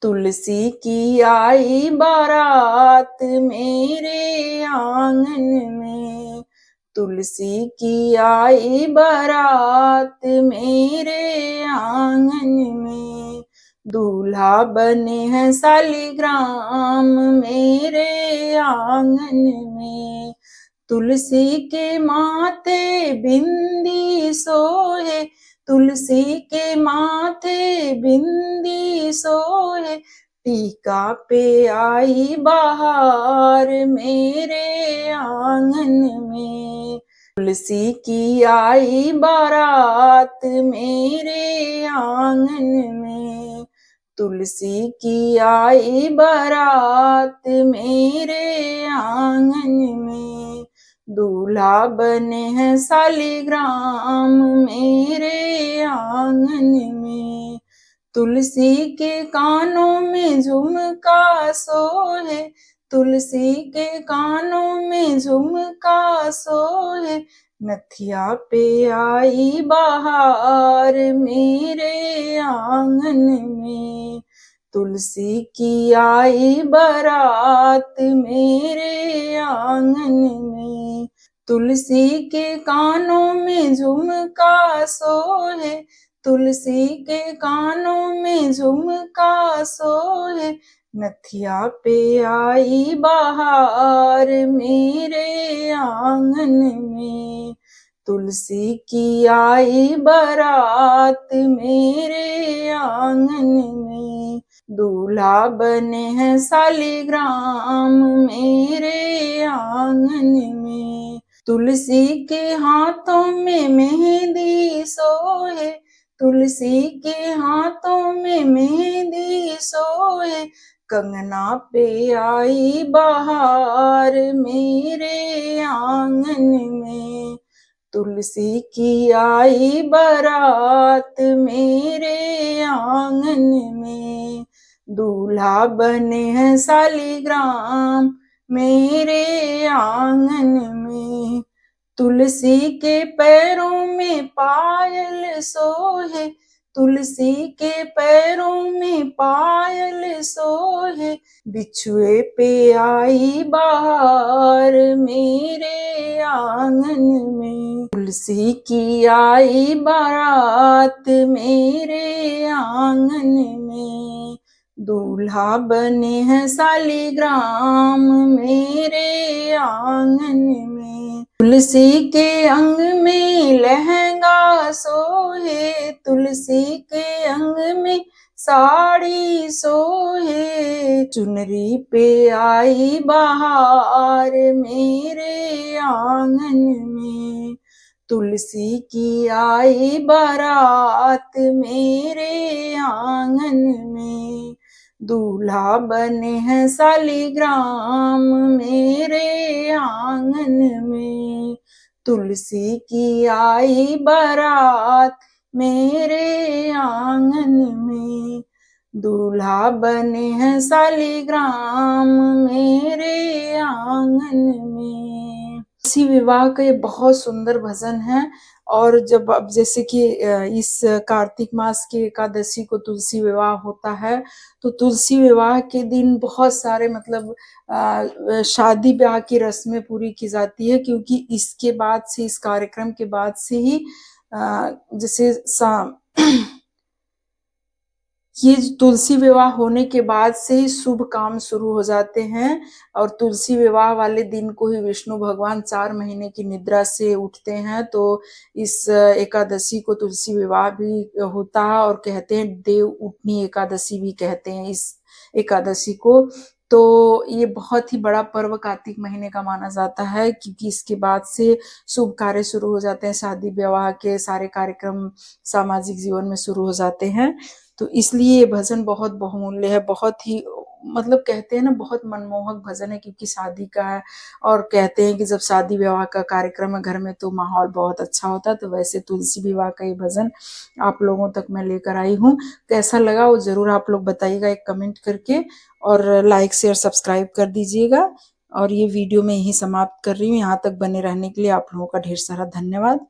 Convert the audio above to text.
तुलसी की आई बारात मेरे आंगन में, तुलसी की आई बारात मेरे आंगन में, दूल्हा बने हैं शालिग्राम मेरे आंगन में। तुलसी के माथे बिंदी सोहे, तुलसी के माथे बिंदी सोहे, टीका पे आई बहार मेरे आंगन में। तुलसी की आई बारात मेरे आंगन में, तुलसी की आई बारात मेरे आंगन में, दूल्हा बने हैं शालिग्राम मेरे आंगन में। तुलसी के कानों में झुमका सोहे, तुलसी के कानों में झुमका सोहे, नथिया पे आई बहार मेरे आंगन में। तुलसी की आई बारात मेरे आंगन में, तुलसी के कानों में झुमका सोहे, तुलसी के कानों में झुमका सोहे, नथिया पे आई बहार मेरे आंगन में। तुलसी की आई बारात मेरे आंगन में, दूल्हा बने हैं शालिग्राम मेरे आंगन में। तुलसी के हाथों में मेहंदी सोहे, तुलसी के हाथों में मेहंदी सोहे, कंगना पे आई बहार मेरे आंगन में। तुलसी की आई बारात मेरे आंगन में, दूल्हा बने हैं शालिग्राम मेरे आंगन में। तुलसी के पैरों में पायल सोहे, तुलसी के पैरों में पायल सोहे, बिछुए पे आई बहार मेरे आंगन में। तुलसी की आई बारात मेरे आंगन में, दूल्हा बने हैं शालिग्राम मेरे आंगन में। तुलसी के अंग में लहंगा सोहे, तुलसी के अंग में साड़ी सोहे, चुनरी पे आई बहार मेरे आंगन में। तुलसी की आई बारात मेरे आंगन में, दूल्हा बने हैं शालिग्राम मेरे आंगन में। तुलसी की आई बारात मेरे आंगन में, दूल्हा बने हैं शालिग्राम मेरे आंगन में। तुलसी विवाह का ये बहुत सुंदर भजन है। और जब अब जैसे कि इस कार्तिक मास की एकादशी को तुलसी विवाह होता है, तो तुलसी विवाह के दिन बहुत सारे मतलब शादी ब्याह की रस्में पूरी की जाती है, क्योंकि इसके बाद से, इस कार्यक्रम के बाद से ही जैसे ये तुलसी विवाह होने के बाद से ही शुभ काम शुरू हो जाते हैं। और तुलसी विवाह वाले दिन को ही विष्णु भगवान 4 महीने की निद्रा से उठते हैं, तो इस एकादशी को तुलसी विवाह भी होता है, और कहते हैं देव उठनी एकादशी भी कहते हैं इस एकादशी को। तो ये बहुत ही बड़ा पर्व कार्तिक महीने का माना जाता है, क्योंकि इसके बाद से शुभ कार्य शुरू हो जाते हैं, शादी विवाह के सारे कार्यक्रम सामाजिक जीवन में शुरू हो जाते हैं। तो इसलिए ये भजन बहुत बहुमूल्य है, बहुत ही मतलब कहते हैं ना, बहुत मनमोहक भजन है, क्योंकि शादी का है। और कहते हैं कि जब शादी विवाह का कार्यक्रम है घर में, तो माहौल बहुत अच्छा होता है। तो वैसे तुलसी विवाह का ये भजन आप लोगों तक मैं लेकर आई हूँ। कैसा लगा वो जरूर आप लोग बताइएगा एक कमेंट करके, और लाइक शेयर सब्सक्राइब कर दीजिएगा। और ये वीडियो मैं यहीं समाप्त कर रही हूँ। यहाँ तक बने रहने के लिए आप लोगों का ढेर सारा धन्यवाद।